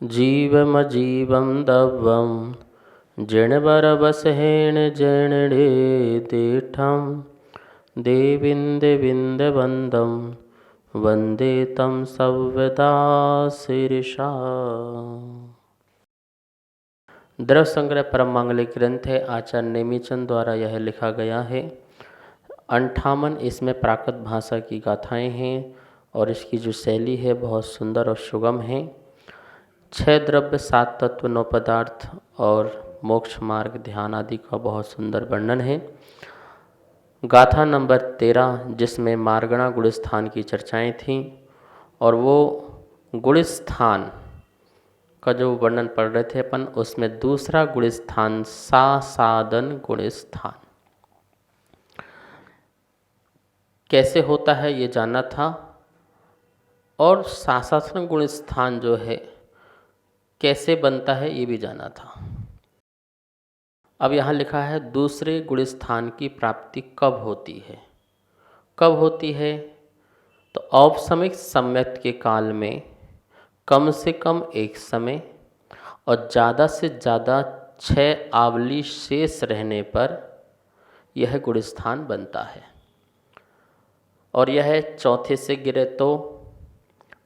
जीवमजीवं दव्वं जिणवरवसहेण जणडे दीठं देविन्दविन्दवन्दं वन्दे तं सव्यदा शीर्षा। द्रव्य संग्रह परम मांगलिक ग्रंथ है। आचार्य नेमीचंद द्वारा यह लिखा गया है। 58 इसमें प्राकृत भाषा की गाथाएं हैं और इसकी जो शैली है बहुत सुंदर और सुगम है। 6 द्रव्य 7 तत्व 9 पदार्थ और मोक्ष मार्ग ध्यान आदि का बहुत सुंदर वर्णन है। गाथा नंबर 13 जिसमें मार्गणा गुण स्थान की चर्चाएं थीं और वो गुण स्थान का जो वर्णन पढ़ रहे थे अपन, उसमें दूसरा गुण स्थान सासादन गुण स्थान कैसे होता है ये जानना था, और सासासन गुण स्थान जो है कैसे बनता है ये भी जाना था। अब यहाँ लिखा है दूसरे गुण स्थान की प्राप्ति कब होती है। कब होती है तो औपसमिक सम्यक्त के काल में कम से कम एक समय और ज़्यादा से ज़्यादा 6 आवली शेष रहने पर यह गुण स्थान बनता है। और यह चौथे से गिरे तो,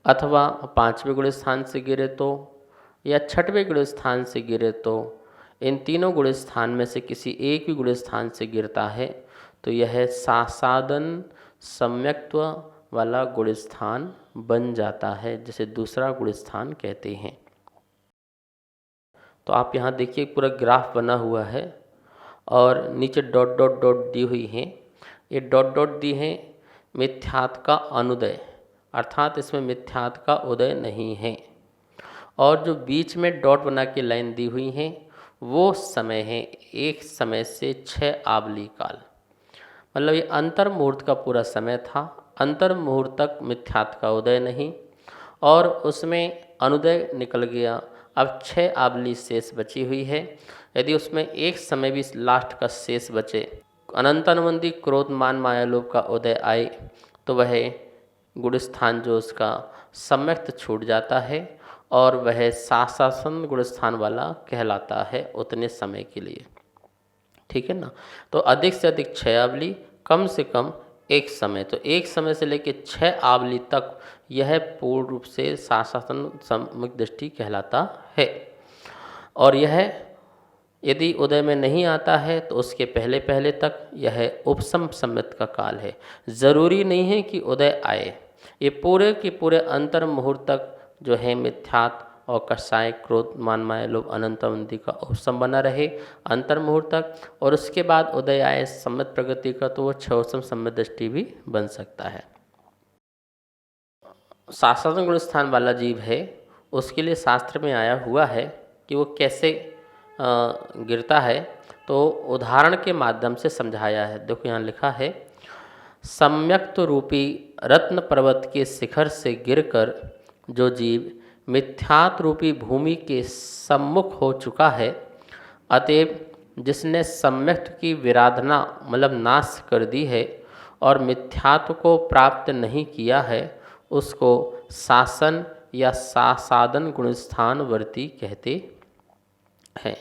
अथवा 5वें गुण स्थान से गिरे तो, या 6वें गुण स्थान से गिरे तो, इन तीनों गुण स्थान में से किसी एक भी गुण स्थान से गिरता है तो यह सासादन सम्यक्त्व वाला गुण स्थान बन जाता है, जिसे दूसरा गुण स्थान कहते हैं। तो आप यहाँ देखिए पूरा ग्राफ बना हुआ है और नीचे डॉट डॉट डॉट दी हुई हैं। ये डॉट डॉट दी हैं मिथ्यात् का अनुदय, अर्थात इसमें मिथ्यात् का उदय नहीं है। और जो बीच में डॉट बना के लाइन दी हुई हैं वो समय है एक समय से 6 आवली काल, मतलब ये अंतर मुहूर्त का पूरा समय था। अंतर मुहूर्त तक मिथ्यात् का उदय नहीं और उसमें अनुदय निकल गया। अब 6 आवली शेष बची हुई है। यदि उसमें एक समय भी लास्ट का शेष बचे, अनंतानुबंधी क्रोध मान माया लोभ का उदय आए, तो वह गुण स्थान जो उसका सम्यक्त छूट जाता है और वह सासासन गुण स्थान वाला कहलाता है उतने समय के लिए। ठीक है ना। तो अधिक से अधिक 6 आवली, कम से कम एक समय, तो एक समय से लेकर 6 आवली तक यह पूर्ण रूप से सासासन सम्यक दृष्टि कहलाता है। और यह यदि उदय में नहीं आता है तो उसके पहले पहले तक यह उपसम सम्यक्त का काल है। ज़रूरी नहीं है कि उदय आए, ये पूरे के पूरे अंतर मुहूर्त तक जो है मिथ्यात् और कषाय क्रोध मान माया लोभ अनंतावंती का उपसम बना रहे अंतर मुहूर्त तक, और उसके बाद उदय आए सम्यक प्रगति का तो वो 6 सम्यक दृष्टि भी बन सकता है। सासासन गुण स्थान वाला जीव है उसके लिए शास्त्र में आया हुआ है कि वो कैसे गिरता है, तो उदाहरण के माध्यम से समझाया है। देखो यहाँ लिखा है, सम्यक्त रूपी रत्न पर्वत के शिखर से गिरकर जो जीव मिथ्यात् रूपी भूमि के सम्मुख हो चुका है, अतएव जिसने सम्यक्त की विराधना मतलब नाश कर दी है और मिथ्यात्व को प्राप्त नहीं किया है, उसको सासन या सासादन गुणस्थान वर्ती कहते हैं।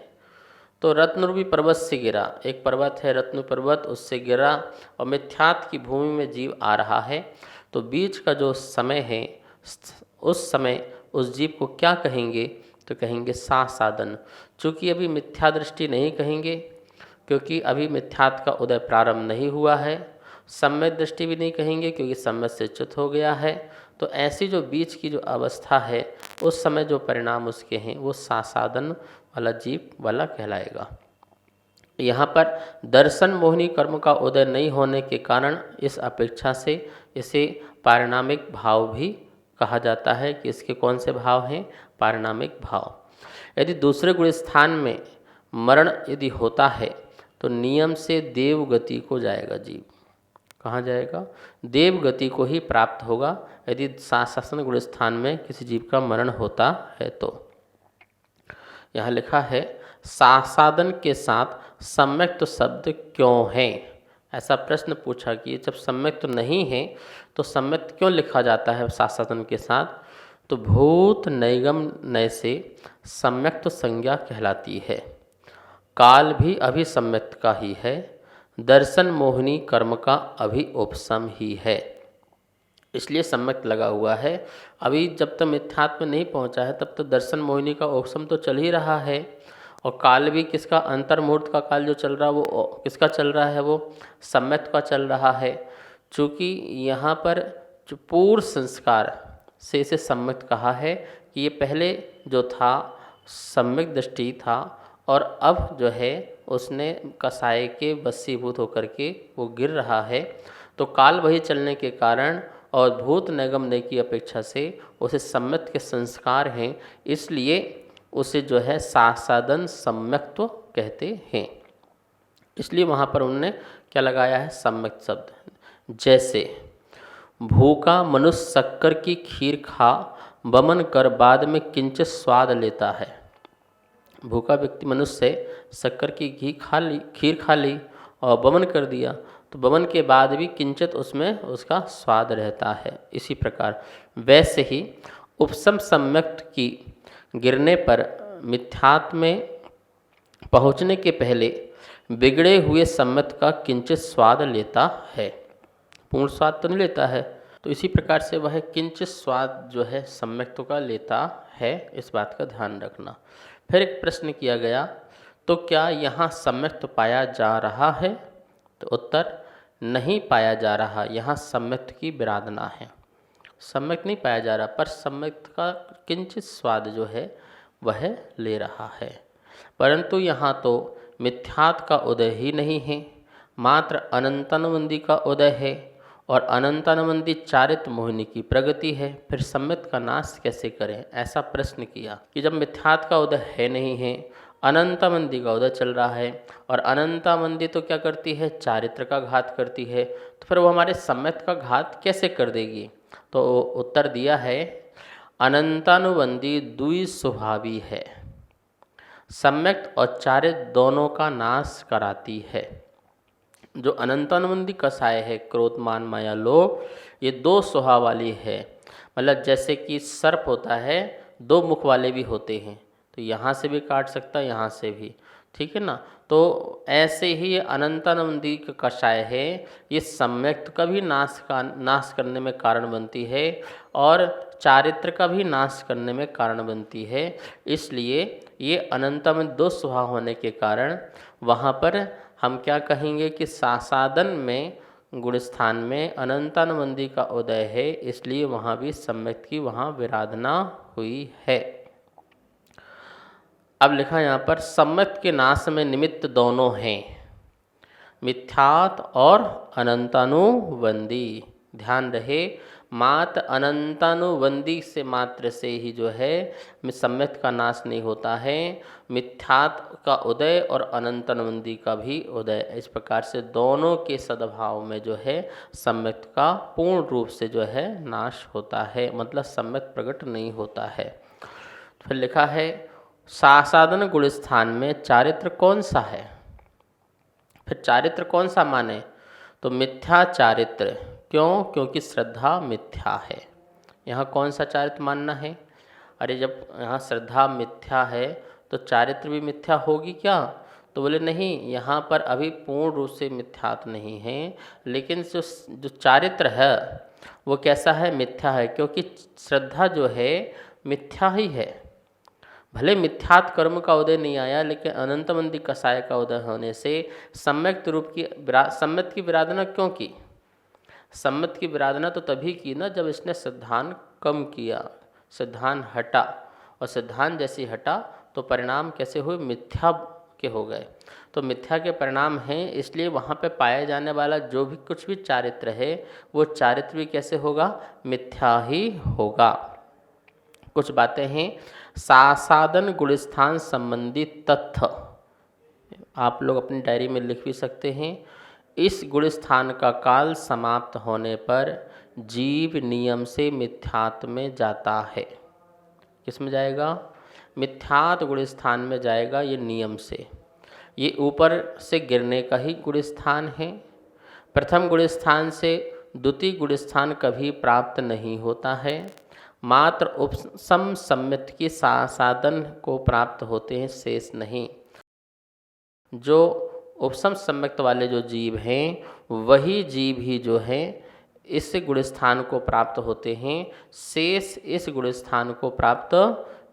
तो रत्न रूपी पर्वत से गिरा, एक पर्वत है रत्न पर्वत, उससे गिरा और मिथ्यात् की भूमि में जीव आ रहा है, तो बीच का जो समय है उस समय उस जीव को क्या कहेंगे, तो कहेंगे सासादन। चूँकि अभी मिथ्या दृष्टि नहीं कहेंगे क्योंकि अभी मिथ्यात् का उदय प्रारंभ नहीं हुआ है, सम्यक दृष्टि भी नहीं कहेंगे क्योंकि सम्यक से च्युत हो गया है। तो ऐसी जो बीच की जो अवस्था है उस समय जो परिणाम उसके हैं वो सासादन वाला जीव वाला कहलाएगा। यहाँ पर दर्शन मोहिनी कर्म का उदय नहीं होने के कारण इस अपेक्षा से इसे पारिणामिक भाव भी कहा जाता है कि इसके कौन से भाव हैं, पारिणामिक भाव। यदि दूसरे गुण स्थान में मरण यदि होता है तो नियम से देव गति को जाएगा जीव। कहाँ जाएगा, देव गति को ही प्राप्त होगा यदि सासासन गुण स्थान में किसी जीव का मरण होता है। तो यहाँ लिखा है, सासादन के साथ सम्यक्त शब्द क्यों है, ऐसा प्रश्न पूछा कि जब सम्यक्त नहीं है तो सम्यक्त क्यों लिखा जाता है सासादन के साथ। तो भूत नैगम नय से सम्यक्त संज्ञा कहलाती है। काल भी अभिसम्यक्त का ही है, दर्शन मोहिनी कर्म का अभिउपसम ही है, इसलिए सम्यक्त लगा हुआ है। अभी जब तक मिथ्यात्व नहीं पहुंचा है तब तो दर्शन मोहिनी का उपसम तो चल ही रहा है। और काल भी किसका, अंतर्मुहूर्त का काल जो चल रहा है वो किसका चल रहा है, वो सम्यक्त का चल रहा है। चूँकि यहाँ पर जो पूर्व संस्कार से इसे सम्यक्त कहा है कि ये पहले जो था सम्यक दृष्टि था और अब जो है उसने कसाय के वशीभूत होकर के वो गिर रहा है। तो काल वही चलने के कारण और भूत नैगम नय की अपेक्षा से उसे सम्यक्त के संस्कार हैं, इसलिए उसे जो है सासादन सम्यक्त्व कहते हैं। इसलिए वहाँ पर उन्होंने क्या लगाया है, सम्यक्त शब्द। जैसे भूखा मनुष्य शक्कर की खीर खा बमन कर बाद में किंचित स्वाद लेता है। भूखा व्यक्ति मनुष्य शक्कर की खीर खा ली और बमन कर दिया, तो बमन के बाद भी किंचित उसमें उसका स्वाद रहता है। इसी प्रकार वैसे ही उपसम सम्यक्त की गिरने पर मिथ्यात्व में पहुँचने के पहले बिगड़े हुए सम्यक्त का किंचित स्वाद लेता है, पूर्ण स्वाद तो नहीं लेता है। तो इसी प्रकार से वह किंचित स्वाद जो है सम्यक्त का लेता है, इस बात का ध्यान रखना। फिर एक प्रश्न किया गया, तो क्या यहाँ सम्यक्त पाया जा रहा है? तो उत्तर, नहीं पाया जा रहा, यहाँ सम्यक्त की विराधना है। सम्यक्त नहीं पाया जा रहा, पर सम्यक्त का किंचित स्वाद जो है वह ले रहा है। परंतु यहाँ तो मिथ्यात्व का उदय ही नहीं है, मात्र अनंतानुबंधी का उदय है, और अनंतानुबंधी चारित्र मोहिनी की प्रगति है। फिर सम्यक्त का नाश कैसे करें, ऐसा प्रश्न किया कि जब मिथ्यात्व का उदय है नहीं है, अनंतामंदी का उदय चल रहा है, और अनंतामंदी तो क्या करती है, चारित्र का घात करती है, तो फिर वो हमारे सम्यक्त का घात कैसे कर देगी? तो उत्तर दिया है, अनंतानुबंधी द्वि स्वभावी है, सम्यक्त और चारित्र दोनों का नाश कराती है। जो अनंतानुबंधी कसाय है, क्रोध मान माया लोभ, ये दो स्वभाव वाली है। मतलब जैसे कि सर्प होता है, दो मुख वाले भी होते हैं, तो यहाँ से भी काट सकता है, यहाँ से भी, ठीक है ना। तो ऐसे ही ये अनंतानुबंधी का कषाय है, ये सम्यक्त का भी नाश करने में कारण बनती है और चारित्र का भी नाश करने में कारण बनती है। इसलिए ये अनंतानुबंधी दो स्वभाव होने के कारण वहाँ पर हम क्या कहेंगे कि सासादन में गुणस्थान में अनंतानुबंधी का उदय है, इसलिए वहाँ भी सम्यक्त की वहाँ विराधना हुई है। अब लिखा यहाँ पर, सम्यक्त के नाश में निमित्त दोनों हैं, मिथ्यात्व और अनंतानुबंधी। ध्यान रहे, मात्र अनंतानुबंधी से मात्र से ही जो है सम्यक्त का नाश नहीं होता है, मिथ्यात्व का उदय और अनंतानुबंधी का भी उदय। इस प्रकार से दोनों के सद्भाव में जो है सम्यक्त का पूर्ण रूप से जो है नाश होता है, मतलब सम्यक्त प्रकट नहीं होता है। फिर लिखा है, सासादन गुणस्थान में चारित्र कौन सा है? फिर चारित्र कौन सा माने? तो मिथ्या चारित्र। क्यों? क्योंकि श्रद्धा मिथ्या है। यहाँ कौन सा चारित्र मानना है? अरे जब यहाँ श्रद्धा मिथ्या है तो चारित्र भी मिथ्या होगी क्या? तो बोले नहीं, यहाँ पर अभी पूर्ण रूप से मिथ्यात्व नहीं है, लेकिन जो चारित्र है वो कैसा है? मिथ्या है, क्योंकि श्रद्धा जो है मिथ्या ही है। भले मिथ्यात्व कर्म का उदय नहीं आया, लेकिन अनंतानुबंधी कसाय का उदय होने से सम्यक्त की विराधना क्यों की? सम्यक्त की विराधना तो तभी की ना जब इसने सिद्धांत कम किया, सिद्धांत हटा, और सिद्धांत जैसे हटा तो परिणाम कैसे हुए? मिथ्या के हो गए। तो मिथ्या के परिणाम हैं, इसलिए वहाँ पे पाया जाने वाला जो भी कुछ भी चारित्र है वो चारित्र भी कैसे होगा? मिथ्या ही होगा। कुछ बातें हैं, सासादन गुणस्थान संबंधी तथ्य आप लोग अपनी डायरी में लिख भी सकते हैं। इस गुणस्थान का काल समाप्त होने पर जीव नियम से मिथ्यात्व में जाता है। किस में जाएगा? मिथ्यात्व गुणस्थान में जाएगा, ये नियम से। ये ऊपर से गिरने का ही गुणस्थान है। प्रथम गुणस्थान से द्वितीय गुणस्थान कभी प्राप्त नहीं होता है। मात्र उपसम सम्मित के साधन को प्राप्त होते हैं, शेष नहीं। जो उपसम सम्यक्त वाले जो जीव हैं वही जीव ही जो हैं इस गुण स्थान को प्राप्त होते हैं, शेष इस गुण स्थान को प्राप्त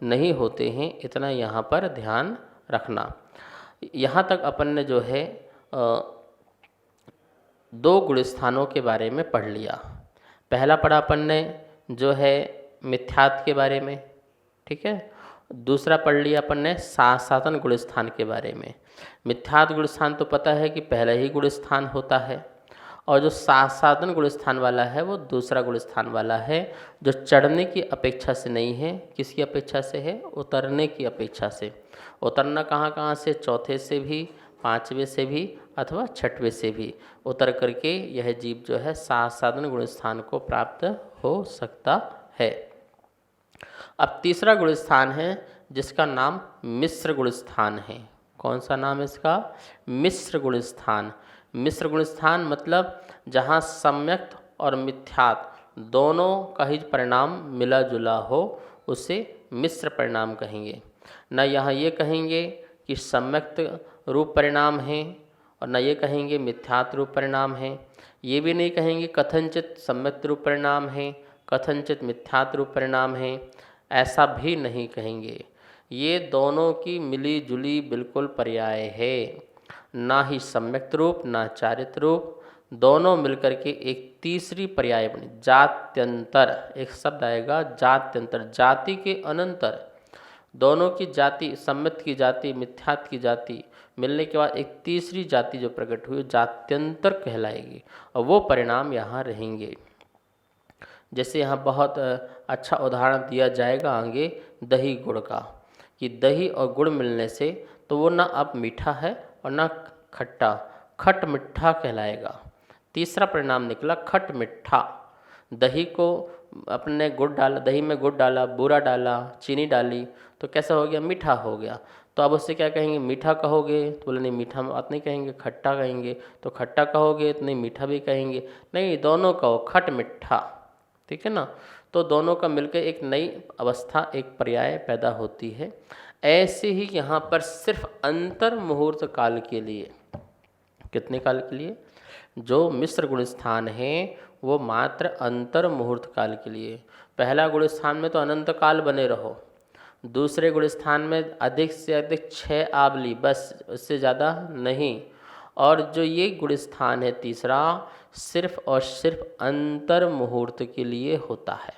नहीं होते हैं। इतना यहाँ पर ध्यान रखना। यहाँ तक अपन ने जो है दो गुण स्थानों के बारे में पढ़ लिया। पहला पढ़ा अपन ने जो है मिथ्यात्व के बारे में, ठीक है। दूसरा पढ़ लिया अपन ने साधन गुण स्थान के बारे में। मिथ्यात्व गुण स्थान तो पता है कि पहला ही गुण स्थान होता है, और जो साधन गुण स्थान वाला है वो दूसरा गुण स्थान वाला है, जो चढ़ने की अपेक्षा से नहीं है। किसकी अपेक्षा से है? उतरने की अपेक्षा से। उतरना कहाँ कहाँ से? चौथे से भी, पाँचवें से भी, अथवा छठवें से भी उतर करके यह जीव जो है साधन गुण स्थान को प्राप्त हो सकता है। अब तीसरा गुण स्थान है जिसका नाम मिश्र गुण स्थान है। कौन सा नाम है इसका? मिश्र गुण स्थान। मिश्र गुण स्थान मतलब जहाँ सम्यक्त और मिथ्यात दोनों का ही परिणाम मिला जुला हो, उसे मिश्र परिणाम कहेंगे। न यहाँ ये कहेंगे कि सम्यक्त रूप परिणाम है, और न ये कहेंगे मिथ्यात रूप परिणाम है। ये भी नहीं कहेंगे कथनचित सम्यक्त रूप परिणाम है, कथनचित मिथ्यात रूप परिणाम है, ऐसा भी नहीं कहेंगे। ये दोनों की मिली जुली बिल्कुल पर्याय है। ना ही सम्यक्त रूप ना चारित्र रूप, दोनों मिलकर के एक तीसरी पर्याय बनी जात्यंतर। एक शब्द आएगा जात्यंतर, जाति के अनंतर। दोनों की जाति, सम्मित की जाति, मिथ्यात की जाति मिलने के बाद एक तीसरी जाति जो प्रकट हुई जात्यंतर कहलाएगी, और वो परिणाम यहाँ रहेंगे। जैसे यहाँ बहुत अच्छा उदाहरण दिया जाएगा आगे दही गुड़ का, कि दही और गुड़ मिलने से तो वो ना अब मीठा है और ना खट्टा, खट मिठा कहलाएगा। तीसरा परिणाम निकला खट मिठा। दही को अपने गुड़ डाला, दही में गुड़ डाला, बूरा डाला, चीनी डाली, तो कैसा हो गया? मीठा हो गया। तो अब उससे क्या कहेंगे? मीठा कहोगे? तो बोले नहीं, मीठा बात नहीं कहेंगे, खट्टा कहेंगे। तो खट्टा कहोगे तो नहीं, मीठा भी कहेंगे। नहीं, दोनों कहो, खट मिठा, ठीक है ना। तो दोनों का मिलकर एक नई अवस्था, एक पर्याय पैदा होती है। ऐसे ही यहाँ पर सिर्फ अंतर मुहूर्त काल के लिए, कितने काल के लिए? जो मिश्र गुण स्थान है वो मात्र अंतर मुहूर्त काल के लिए। पहला गुण स्थान में तो अनंत काल बने रहो, दूसरे गुण स्थान में अधिक से अधिक 6 आबली, बस, उससे ज़्यादा नहीं। और जो ये गुण स्थान है तीसरा, सिर्फ और सिर्फ अंतर मुहूर्त के लिए होता है।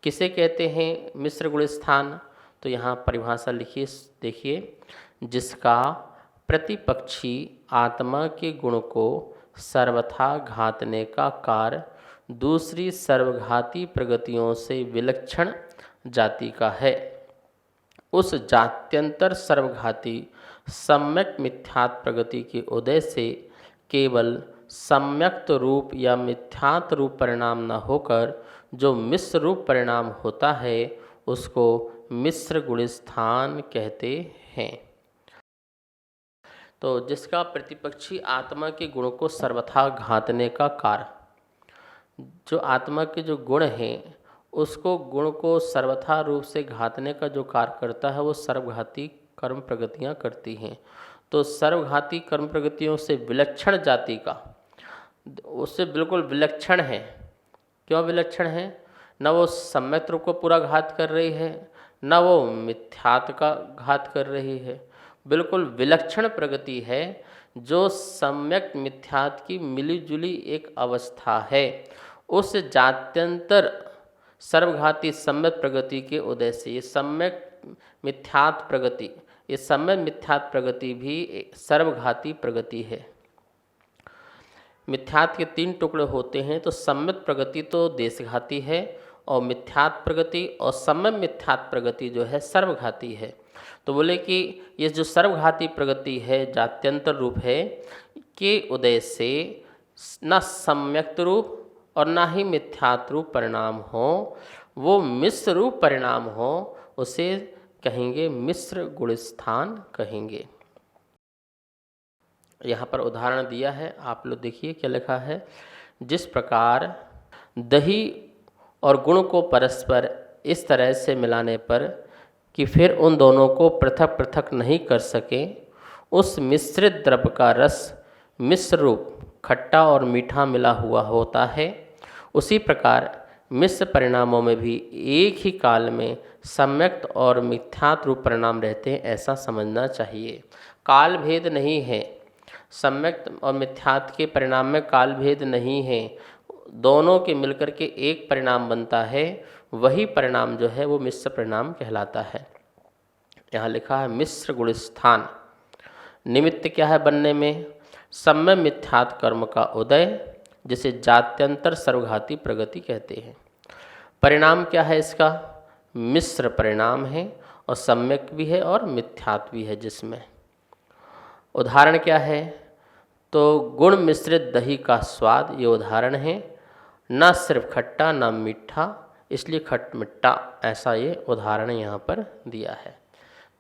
किसे कहते हैं मिश्र गुण स्थान? तो यहाँ परिभाषा लिखिए, देखिए, जिसका प्रतिपक्षी आत्मा के गुण को सर्वथा घातने का कार्य दूसरी सर्वघाती प्रगतियों से विलक्षण जाति का है, उस जात्यंतर सर्वघाती सम्यक मिथ्यात प्रगति के उदय से केवल सम्यक्त रूप या मिथ्यात रूप परिणाम न होकर जो मिश्र रूप परिणाम होता है उसको मिश्र गुण स्थान कहते हैं। तो जिसका प्रतिपक्षी आत्मा के गुण को सर्वथा घातने का कार्य, जो आत्मा के जो गुण हैं उसको गुण को सर्वथा रूप से घातने का जो कार्य करता है वो सर्वघाती कर्म प्रगतियाँ करती हैं। तो सर्वघाती कर्म प्रगतियों से विलक्षण जाति का, उससे बिल्कुल विलक्षण है। क्यों विलक्षण है? न वो सम्यक रूप को पूरा घात कर रही है, न वो मिथ्यात का घात कर रही है, बिल्कुल विलक्षण प्रगति है, जो सम्यक मिथ्यात की मिली जुली एक अवस्था है। उस जात्यंतर सर्वघाती सम्यक प्रगति के उदय से ये सम्यक मिथ्यात प्रगति, ये सम्यक मिथ्यात प्रगति भी सर्वघाती प्रगति है। मिथ्यात के 3 टुकड़े होते हैं, तो सम्यक प्रगति तो देशघाती है, और मिथ्यात प्रगति और सम्यक मिथ्यात प्रगति जो है सर्वघाती है। तो बोले कि ये जो सर्वघाती प्रगति है, जात्यंतर रूप है, के उदय से न सम्यक्त रूप और ना ही मिथ्यात रूप परिणाम हो, वो मिश्र रूप परिणाम हो, उसे कहेंगे मिश्र गुण स्थान कहेंगे। यहाँ पर उदाहरण दिया है, आप लोग देखिए क्या लिखा है। जिस प्रकार दही और गुण को परस्पर इस तरह से मिलाने पर कि फिर उन दोनों को पृथक पृथक नहीं कर सके, उस मिश्रित द्रव्य का रस मिश्र रूप खट्टा और मीठा मिला हुआ होता है। उसी प्रकार मिश्र परिणामों में भी एक ही काल में सम्यक्त और मिथ्यात्व रूप परिणाम रहते हैं, ऐसा समझना चाहिए। काल भेद नहीं है, सम्यक्त और मिथ्यात्व के परिणाम में काल भेद नहीं है, दोनों के मिलकर के एक परिणाम बनता है, वही परिणाम जो है वो मिश्र परिणाम कहलाता है। यहाँ लिखा है मिश्र गुण स्थान। निमित्त क्या है बनने में? सम्य मिथ्यात्व कर्म का उदय, जिसे जात्यंतर सर्वघाती प्रगति कहते हैं। परिणाम क्या है इसका? मिश्र परिणाम है, और सम्यक भी है और मिथ्यात्व भी है जिसमें। उदाहरण क्या है? तो गुण मिश्रित दही का स्वाद, ये उदाहरण है। न सिर्फ खट्टा न मीठा, इसलिए खट मिट्टा, ऐसा ये उदाहरण यहाँ पर दिया है।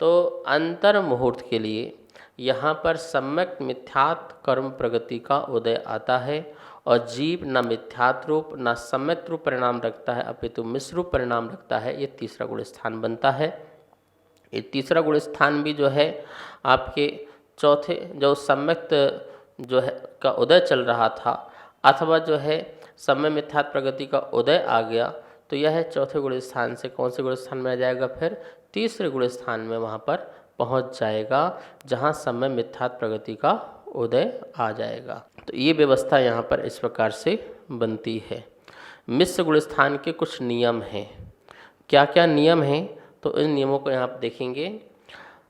तो अंतर मुहूर्त के लिए यहाँ पर सम्यक मिथ्यात्व कर्म प्रगति का उदय आता है, और जीव न मिथ्यात्व रूप न सम्यक रूप परिणाम रखता है, अपितु मिश्र रूप परिणाम रखता है। ये तीसरा गुण स्थान बनता है। ये तीसरा गुण स्थान भी जो है आपके चौथे जो सम्यक जो है का उदय चल रहा था, अथवा जो है सम्यक मिथ्यात्व प्रगति का उदय आ गया, तो यह चौथे गुण स्थान से कौन से गुण स्थान में आ जाएगा? फिर तीसरे गुण स्थान में वहाँ पर पहुँच जाएगा, जहाँ सम्यक मिथ्यात्व प्रगति का उदय आ जाएगा। तो ये व्यवस्था यहाँ पर इस प्रकार से बनती है। मिश्र गुण स्थान के कुछ नियम हैं। क्या क्या नियम हैं? तो इन नियमों को यहाँ पर देखेंगे।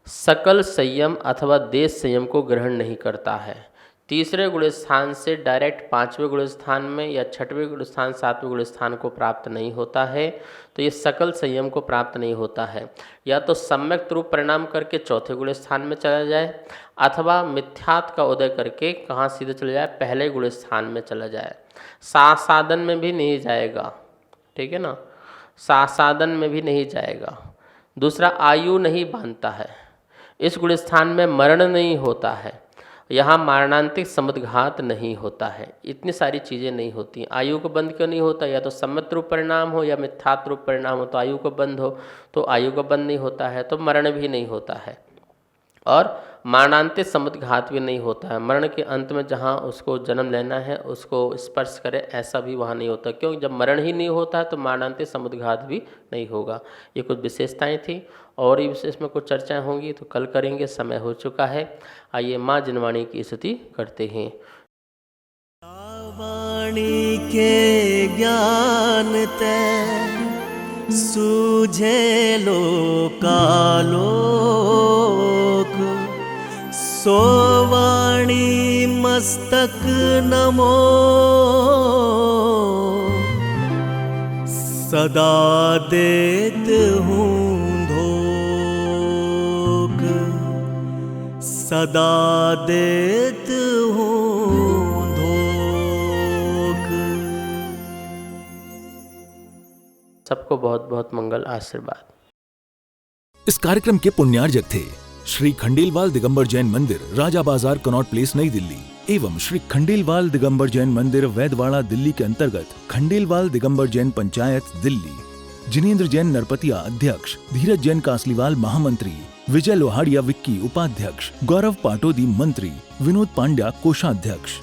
सकल संयम अथवा देश संयम को ग्रहण नहीं करता है। तीसरे गुण स्थान से डायरेक्ट पांचवें गुण स्थान में या छठवें गुण स्थान सातवें गुण स्थान को प्राप्त नहीं होता है, तो ये सकल संयम को प्राप्त नहीं होता है। या तो सम्यक रूप परिणाम करके चौथे गुण स्थान में चला जाए, अथवा मिथ्यात्व का उदय करके कहाँ सीधे चला जाए? पहले गुण स्थान में चला जाए। साधन में भी नहीं जाएगा, ठीक है ना, साधन में भी नहीं जाएगा। दूसरा, आयु नहीं बांधता है। इस गुण स्थान में मरण नहीं होता है, यहाँ मारणांतिक समुद्घात नहीं होता है। इतनी सारी चीज़ें नहीं होती। आयु को बंद क्यों नहीं होता? या तो सम्यक रूप परिणाम हो या मिथ्यात्व रूप परिणाम हो, तो आयु को बंद हो, तो आयु को बंद नहीं होता है, तो मरण भी नहीं होता है, और मरणांतिक समुद्घात भी नहीं होता है। मरण के अंत में जहाँ उसको जन्म लेना है उसको स्पर्श करे, ऐसा भी वहाँ नहीं होता। क्यों? जब मरण ही नहीं होता है तो मरणांतिक समुद्घात भी नहीं होगा। ये कुछ विशेषताएं थी, और ये विशेष में कुछ चर्चाएं होंगी तो कल करेंगे, समय हो चुका है। आइए माँ जिनवाणी की स्तुति करते हैं। वाणी के ज्ञान ते सूझे लोकालोक, सो वाणी मस्तक नमो, सदा देत हूँ धोख, सदा देत हूँ धोख। सबको बहुत बहुत मंगल आशीर्वाद। इस कार्यक्रम के पुण्यार्जक थे श्री खंडेलवाल दिगंबर जैन मंदिर, राजा बाजार, कनॉट प्लेस, नई दिल्ली, एवं श्री खंडेलवाल दिगंबर जैन मंदिर, वैदवाड़ा, दिल्ली के अंतर्गत खंडेलवाल दिगंबर जैन पंचायत, दिल्ली। जिनेंद्र जैन नरपतिया अध्यक्ष, धीरज जैन कासलीवाल महामंत्री, विजय लोहाड़िया विक्की उपाध्यक्ष, गौरव पाटोदी मंत्री, विनोद पांड्या कोषाध्यक्ष।